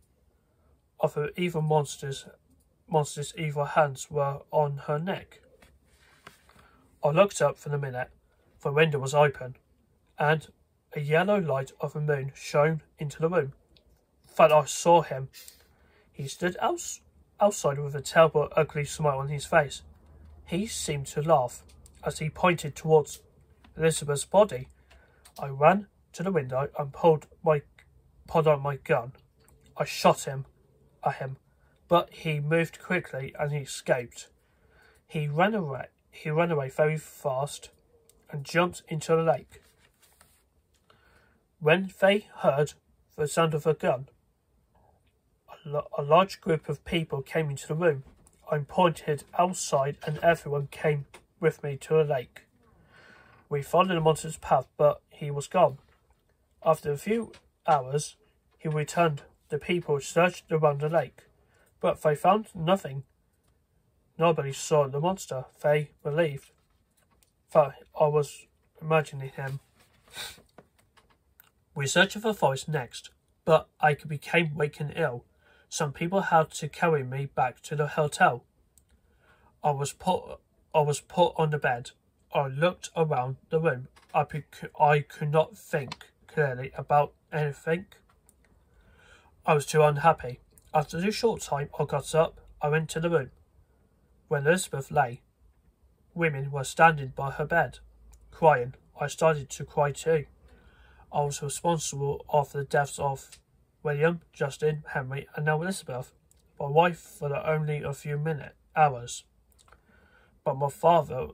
S1: of the evil monster's evil hands were on her neck. I looked up for a minute. The window was open, and a yellow light of the moon shone into the room. Then I saw him. He stood outside with a terrible, ugly smile on his face. He seemed to laugh as he pointed towards Elizabeth's body. I ran to the window and pulled out my gun. I shot at him, but he moved quickly and he escaped. He ran away very fast and jumped into the lake. When they heard the sound of a gun, a large group of people came into the room. I pointed outside and everyone came with me to the lake. We followed the monster's path, but he was gone. After a few hours, he returned. The people searched around the lake, but they found nothing. Nobody saw the monster. They believed that I was imagining him. We searched the forest next, but I became weak and ill. Some people had to carry me back to the hotel. I was put on the bed. I looked around the room. I could not think clearly about anything. I was too unhappy. After a short time, I got up. I went to the room. When Elizabeth lay, women were standing by her bed, crying. I started to cry too. I was responsible for the deaths of William, Justin, Henry, and now Elizabeth, my wife for only a few hours. But my father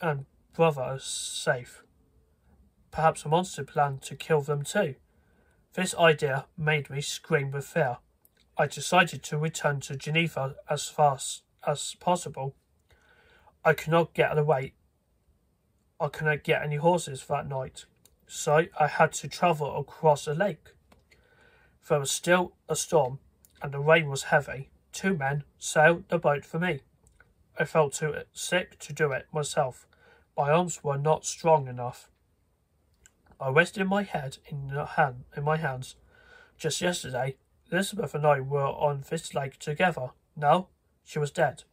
S1: and brother are safe. Perhaps a monster planned to kill them too. This idea made me scream with fear. I decided to return to Geneva as fast as possible. I could not get away. I could not get any horses that night, so I had to travel across a lake. There was still a storm, and the rain was heavy. 2 men sailed the boat for me. I felt too sick to do it myself. My arms were not strong enough. I rested my head in my hands. Just yesterday, Elizabeth and I were on this lake together. Now, she was dead.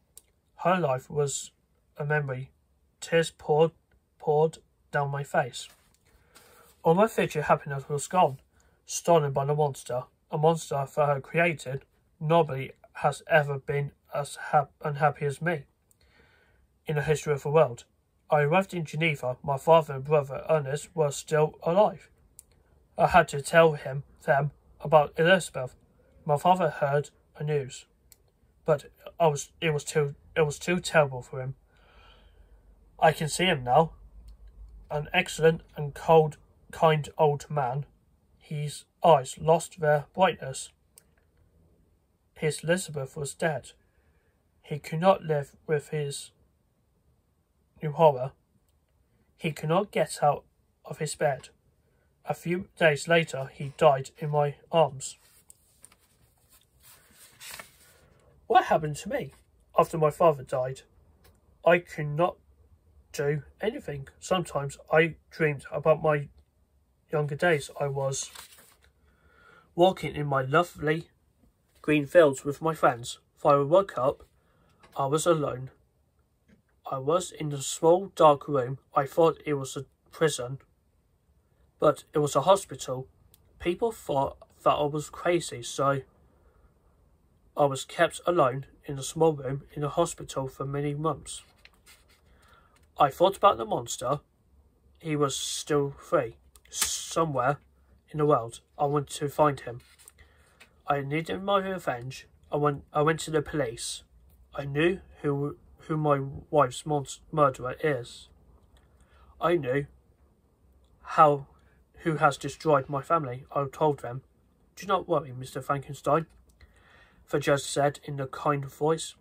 S1: Her life was a memory. Tears poured down my face. All my future happiness was gone, stolen by the monster, a monster that I had created. Nobody has ever been as unhappy as me in the history of the world. I arrived in Geneva. My father and brother Ernest were still alive. I had to tell them about Elizabeth. My father heard the news, but it was too terrible for him. I can see him now, an excellent and kind old man. His eyes lost their brightness. His Elizabeth was dead. He could not live with his new horror. He could not get out of his bed. A few days later, he died in my arms. What happened to me after my father died? I could not do anything. Sometimes I dreamed about my younger days. I was walking in my lovely green fields with my friends. When I woke up, I was alone. I was in a small dark room. I thought it was a prison, but it was a hospital. People thought that I was crazy, so I was kept alone in a small room in a hospital for many months. I thought about the monster. He was still free, somewhere in the world. I wanted to find him. I needed my revenge. I went to the police. I knew who my wife's murderer is. I knew who has destroyed my family. I told them. Do not worry, Mr. Frankenstein, the judge said in a kind voice.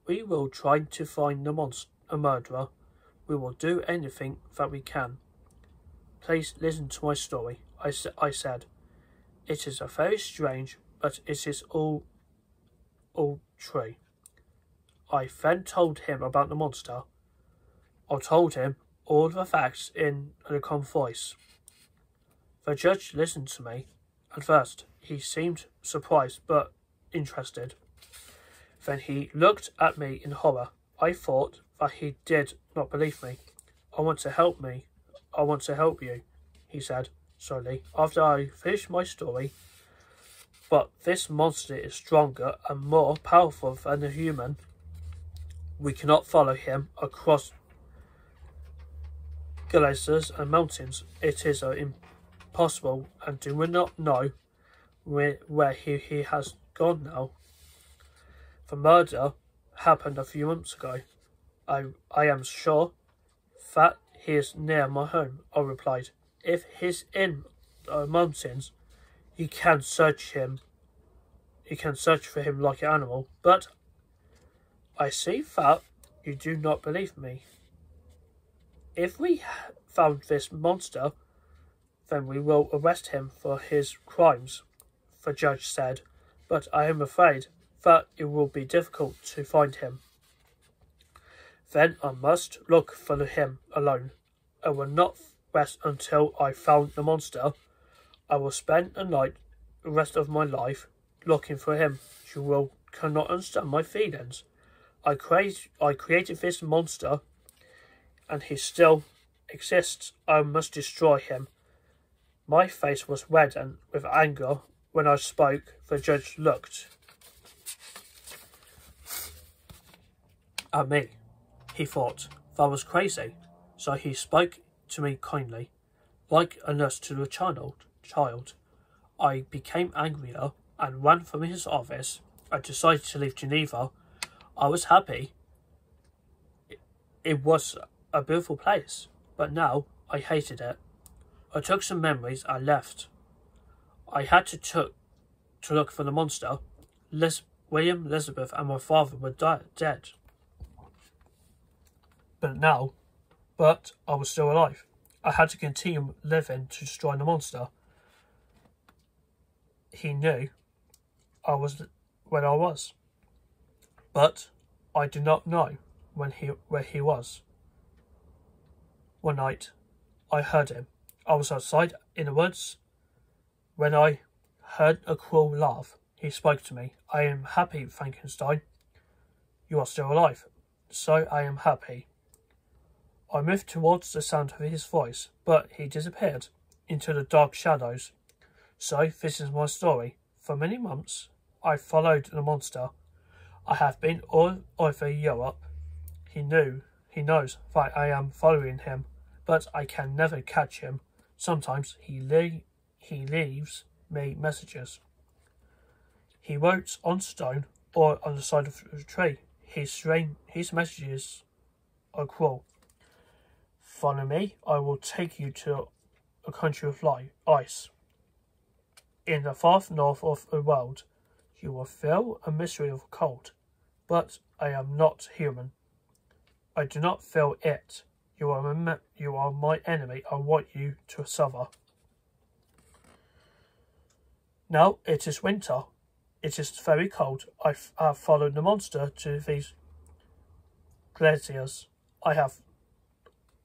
S1: We will try to find a murderer. We will do anything that we can. Please listen to my story, I said. It is a very strange, but it is all true. I then told him about the monster. I told him all the facts in a calm voice. The judge listened to me. At first, he seemed surprised but interested. Then he looked at me in horror. I thought that he did not believe me. I want to help you, he said slowly, after I finished my story. But this monster is stronger and more powerful than a human. We cannot follow him across glaciers and mountains. It is impossible, and do we not know where he has gone now? The murder happened a few months ago. I am sure that he is near my home, I replied. If he's in the mountains, you can search for him like an animal, but I see that you do not believe me. If we found this monster, then we will arrest him for his crimes, the judge said, but I am afraid that it will be difficult to find him. Then I must look for him alone. I will not rest until I found the monster. I will spend the rest of my life looking for him. You cannot understand my feelings. I created this monster, and he still exists. I must destroy him. My face was red and with anger when I spoke. The judge looked at me. He thought that I was crazy, so he spoke to me kindly, like a nurse to a child. I became angrier and ran from his office. I decided to leave Geneva. I was happy. It was a beautiful place, but now I hated it. I took some memories and left. I had to look for the monster. William, Elizabeth and my father were dead. But I was still alive. I had to continue living to destroy the monster. He knew I was where I was, but I did not know where he was. One night, I heard him. I was outside in the woods when I heard a cruel laugh. He spoke to me. I am happy, Frankenstein. You are still alive, so I am happy. I moved towards the sound of his voice, but he disappeared into the dark shadows. So this is my story. For many months, I followed the monster. I have been all over Europe. He knows that I am following him, but I can never catch him. Sometimes he leaves me messages. He wrote on stone or on the side of a tree. His messages are cruel. Follow me, I will take you to a country of ice. In the far north of the world, you will feel a mystery of cold, but I am not human. I do not feel it. You are my enemy. I want you to suffer. Now it is winter. It is very cold. I have followed the monster to these glaciers. I have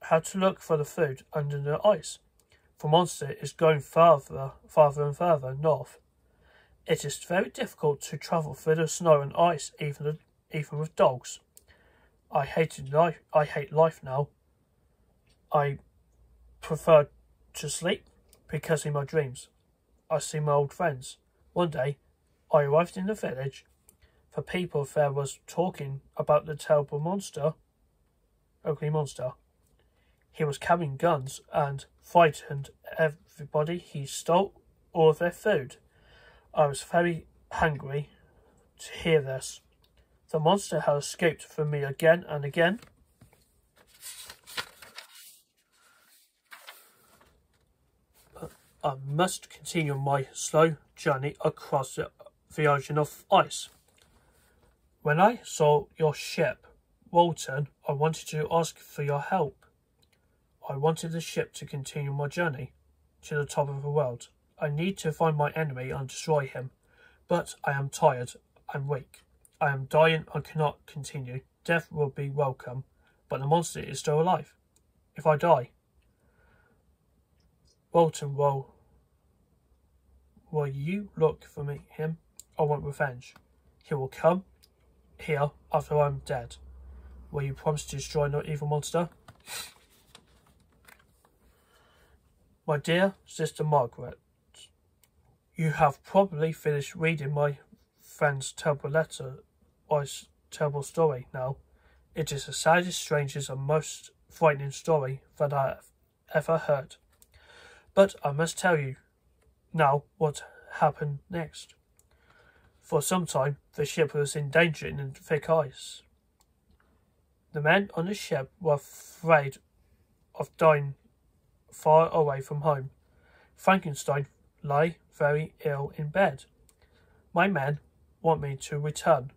S1: had to look for the food under the ice. The monster is going farther and further north. It is very difficult to travel through the snow and ice, even with dogs. I hate life now. I prefer to sleep because in my dreams I see my old friends. One day I arrived in the village. The people there was talking about the terrible ugly monster. He was carrying guns and frightened everybody. He stole all of their food. I was very hungry to hear this. The monster had escaped from me again and again. I must continue my slow journey across the ocean of ice. When I saw your ship, Walton, I wanted to ask for your help. I wanted the ship to continue my journey to the top of the world. I need to find my enemy and destroy him, but I am tired and weak. I am dying and cannot continue. Death will be welcome, but the monster is still alive. If I die, Walton, will you look for him? I want revenge. He will come here after I am dead. Will you promise to destroy the evil monster? My dear sister Margaret, you have probably finished reading my friend's terrible letter or his terrible story now. It is the saddest, strangest and most frightening story that I have ever heard. But I must tell you now what happened next. For some time, the ship was in danger in the thick ice. The men on the ship were afraid of dying far away from home. Frankenstein lay very ill in bed. My men want me to return.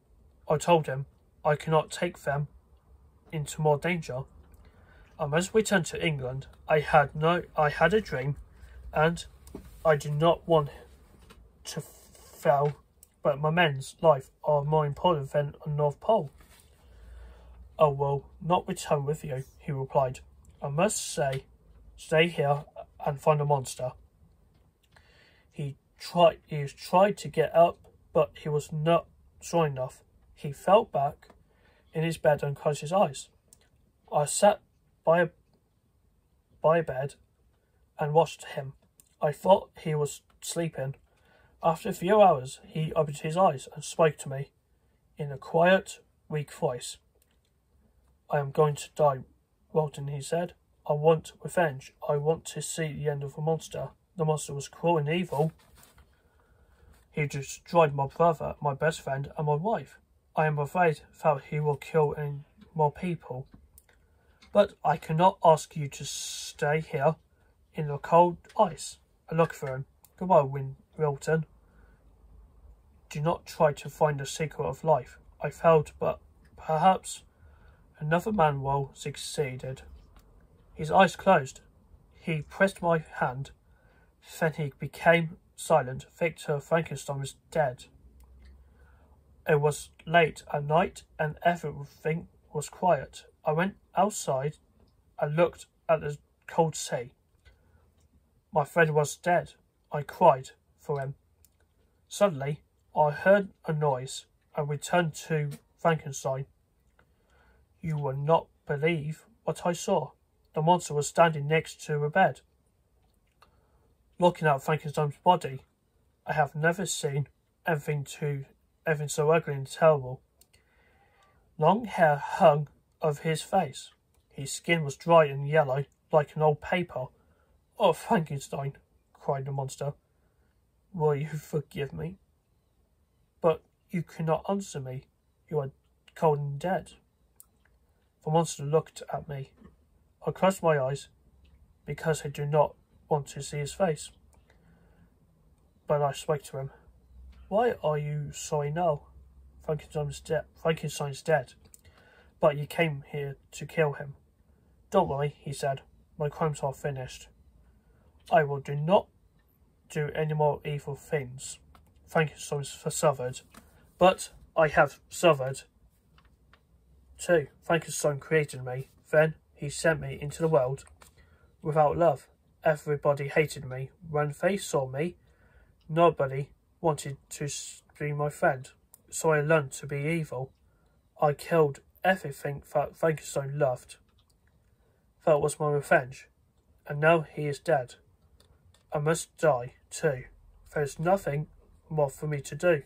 S1: I told him I cannot take them into more danger. I must return to England. I had a dream, and I do not want to fail, but my men's life are more important than a North Pole. I will not return with you, he replied. I must stay here and find a monster. He tried to get up, but he was not strong enough. He fell back in his bed and closed his eyes. I sat by a bed and watched him. I thought he was sleeping. After a few hours, he opened his eyes and spoke to me in a quiet, weak voice. I am going to die, Walton, he said. I want revenge. I want to see the end of the monster. The monster was cruel and evil. He destroyed my brother, my best friend, and my wife. I am afraid that he will kill more people. But I cannot ask you to stay here in the cold ice. I look for him. Goodbye, Wilton. Do not try to find the secret of life. I failed, but perhaps another man will succeed. His eyes closed. He pressed my hand. Then he became silent. Victor Frankenstein was dead. It was late at night and everything was quiet. I went outside and looked at the cold sea. My friend was dead. I cried for him. Suddenly, I heard a noise and returned to Frankenstein. You will not believe what I saw. The monster was standing next to a bed, looking at Frankenstein's body. I have never seen anything so ugly and terrible. Long hair hung over his face. His skin was dry and yellow, like an old paper. Oh, Frankenstein, cried the monster. Will you forgive me? But you cannot answer me. You are cold and dead. The monster looked at me. I closed my eyes because I do not want to see his face. But I spoke to him. Why are you sorry now? Frankenstein's dead. But you came here to kill him. Don't worry, he said. My crimes are finished. I will not do any more evil things. Frankenstein suffered. But I have suffered too. Frankenstein created me. Then he sent me into the world without love. Everybody hated me. When they saw me, nobody wanted to be my friend. So I learned to be evil. I killed everything that Frankenstein loved. That was my revenge. And now he is dead. I must die too. There is nothing more for me to do.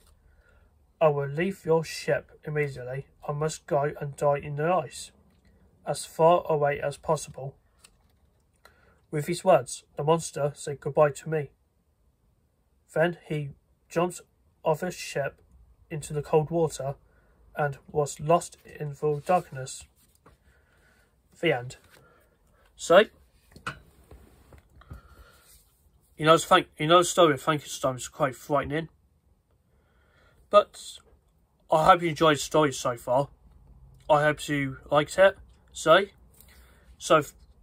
S1: I will leave your ship immediately. I must go and die in the ice, as far away as possible. With these words, the monster said goodbye to me. Then he jumped off his ship into the cold water and was lost in the darkness. The end. So, the story of Frankenstein is quite frightening. But I hope you enjoyed the story so far. I hope you liked it. So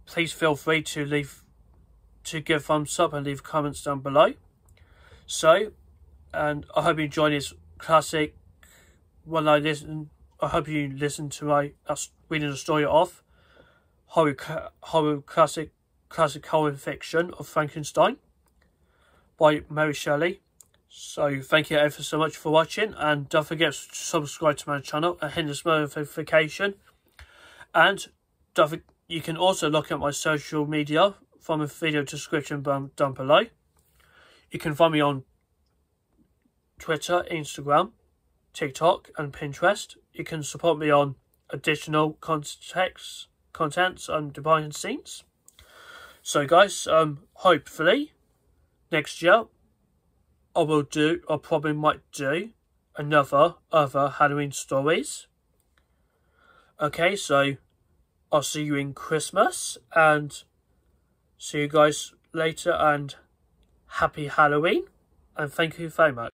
S1: please feel free to give a thumbs up and leave comments down below. And I hope you enjoyed this classic. I hope you listen to my reading the story of horror classic horror fiction of Frankenstein by Mary Shelley. So thank you ever so much for watching, and don't forget to subscribe to my channel and hit this notification. And you can also look at my social media from the video description down below. You can find me on Twitter, Instagram, TikTok and Pinterest. You can support me on additional contents and behind the scenes. So guys, hopefully next year I probably might do other Halloween stories. Okay, so I'll see you in Christmas and see you guys later, and happy Halloween, and thank you very much.